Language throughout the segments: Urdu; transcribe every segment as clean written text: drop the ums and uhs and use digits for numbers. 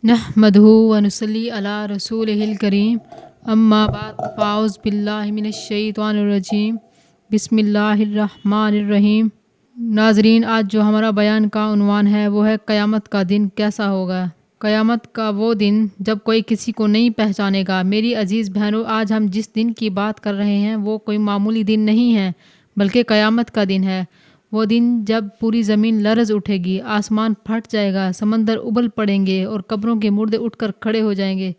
نحمدہ ونصلی علی رسولہ الکریم اما بعد فاعوذ باللہ من الشیطان الرجیم بسم اللہ الرحمن الرحیم۔ ناظرین، آج جو ہمارا بیان کا عنوان ہے وہ ہے قیامت کا دن کیسا ہوگا۔ قیامت کا وہ دن جب کوئی کسی کو نہیں پہچانے گا۔ میری عزیز بہنوں، آج ہم جس دن کی بات کر رہے ہیں وہ کوئی معمولی دن نہیں ہے بلکہ قیامت کا دن ہے۔ وہ دن جب پوری زمین لرز اٹھے گی، آسمان پھٹ جائے گا، سمندر ابل پڑیں گے اور قبروں کے مردے اٹھ کر کھڑے ہو جائیں گے۔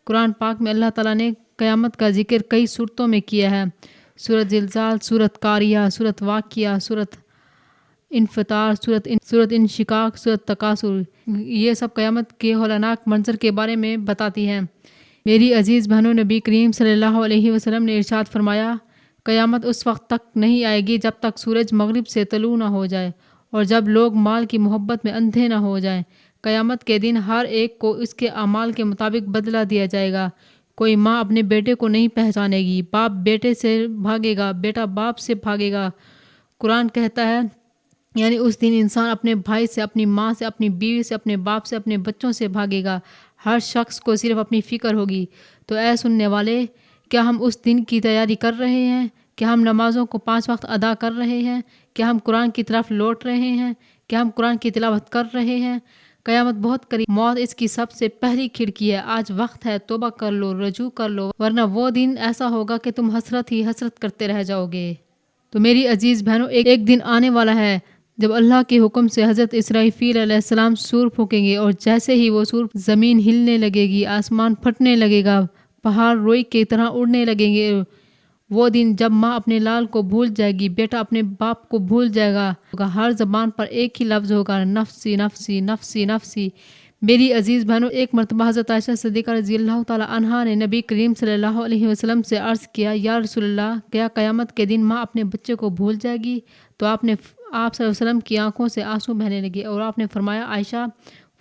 قرآن پاک میں اللہ تعالیٰ نے قیامت کا ذکر کئی صورتوں میں کیا ہے۔ سورۃ زلزال، سورۃ قاریہ، سورۃ واقعہ، سورۃ انفطار، سورۃ انشقاق، سورۃ تکاثر، یہ سب قیامت کے ہولناک منظر کے بارے میں بتاتی ہیں۔ میری عزیز بہنوں، نبی کریم صلی اللہ علیہ وسلم نے ارشاد فرمایا، قیامت اس وقت تک نہیں آئے گی جب تک سورج مغرب سے طلوع نہ ہو جائے اور جب لوگ مال کی محبت میں اندھے نہ ہو جائیں۔ قیامت کے دن ہر ایک کو اس کے اعمال کے مطابق بدلہ دیا جائے گا۔ کوئی ماں اپنے بیٹے کو نہیں پہچانے گی، باپ بیٹے سے بھاگے گا، بیٹا باپ سے بھاگے گا۔ قرآن کہتا ہے، یعنی اس دن انسان اپنے بھائی سے، اپنی ماں سے، اپنی بیوی سے، اپنے باپ سے، اپنے بچوں سے بھاگے گا۔ ہر شخص کو صرف اپنی فکر ہوگی۔ تو اے سننے والے، کیا ہم اس دن کی تیاری کر رہے ہیں؟ کیا ہم نمازوں کو 5 وقت ادا کر رہے ہیں؟ کیا ہم قرآن کی طرف لوٹ رہے ہیں؟ کیا ہم قرآن کی تلاوت کر رہے ہیں؟ قیامت بہت قریب، موت اس کی سب سے پہلی کھڑکی ہے۔ آج وقت ہے، توبہ کر لو، رجوع کر لو، ورنہ وہ دن ایسا ہوگا کہ تم حسرت ہی حسرت کرتے رہ جاؤ گے۔ تو میری عزیز بہنوں، ایک دن آنے والا ہے جب اللہ کے حکم سے حضرت اسرافیل علیہ السلام سور پھونکیں گے، اور جیسے ہی وہ سور زمین ہلنے لگے گی، آسمان پھٹنے لگے گا، پہاڑ روئی کی طرح اڑنے لگیں گے۔ وہ دن جب ماں اپنے لال کو بھول جائے گی، بیٹا اپنے باپ کو بھول جائے گا، ہر زبان پر ایک ہی لفظ ہوگا، نفسی نفسی نفسی نفسی۔ میری عزیز بہنوں، ایک مرتبہ حضرت عائشہ صدیقہ رضی اللہ تعالی عنہا نے نبی کریم صلی اللہ علیہ وسلم سے عرض کیا، یا رسول اللہ، کیا قیامت کے دن ماں اپنے بچے کو بھول جائے گی؟ تو آپ صلی اللہ علیہ وسلم کی آنکھوں سے آنسو بہنے لگے اور آپ نے فرمایا، عائشہ،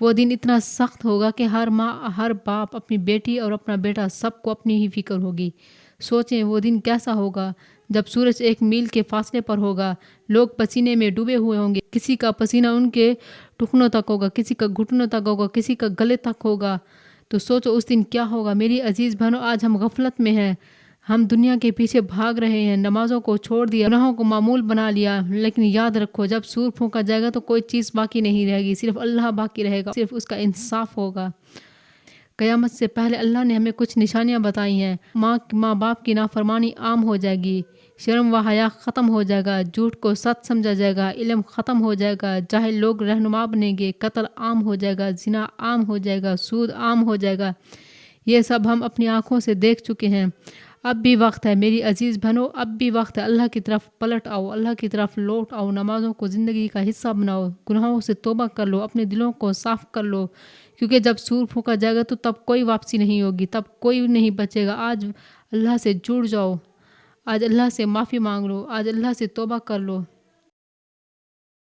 وہ دن اتنا سخت ہوگا کہ ہر ماں، ہر باپ، اپنی بیٹی اور اپنا بیٹا، سب کو اپنی ہی فکر ہوگی۔ سوچیں وہ دن کیسا ہوگا جب سورج 1 میل کے فاصلے پر ہوگا، لوگ پسینے میں ڈوبے ہوئے ہوں گے، کسی کا پسینہ ان کے ٹخنوں تک ہوگا، کسی کا گھٹنوں تک ہوگا، کسی کا گلے تک ہوگا۔ تو سوچو اس دن کیا ہوگا۔ میری عزیز بہنوں، آج ہم غفلت میں ہیں، ہم دنیا کے پیچھے بھاگ رہے ہیں، نمازوں کو چھوڑ دیا، گناہوں کو معمول بنا لیا، لیکن یاد رکھو جب سور پھونکا جائے گا تو کوئی چیز باقی نہیں رہے گی، صرف اللہ باقی رہے گا، صرف اس کا انصاف ہوگا۔ قیامت سے پہلے اللہ نے ہمیں کچھ نشانیاں بتائی ہیں۔ ماں باپ کی نافرمانی عام ہو جائے گی، شرم و حیا ختم ہو جائے گا، جھوٹ کو سچ سمجھا جائے گا، علم ختم ہو جائے گا، جاہل لوگ رہنما بنیں گے، قتل عام ہو جائے گا، زنا عام ہو جائے گا، سود عام ہو جائے گا۔ یہ سب ہم اپنی آنکھوں سے دیکھ چکے ہیں۔ اب بھی وقت ہے میری عزیز بہنوں، اب بھی وقت ہے، اللہ کی طرف پلٹ آؤ، اللہ کی طرف لوٹ آؤ، نمازوں کو زندگی کا حصہ بناؤ، گناہوں سے توبہ کر لو، اپنے دلوں کو صاف کر لو، کیونکہ جب سور پھونکا جائے گا تو تب کوئی واپسی نہیں ہوگی، تب کوئی نہیں بچے گا۔ آج اللہ سے جڑ جاؤ، آج اللہ سے معافی مانگ لو، آج اللہ سے توبہ کر لو۔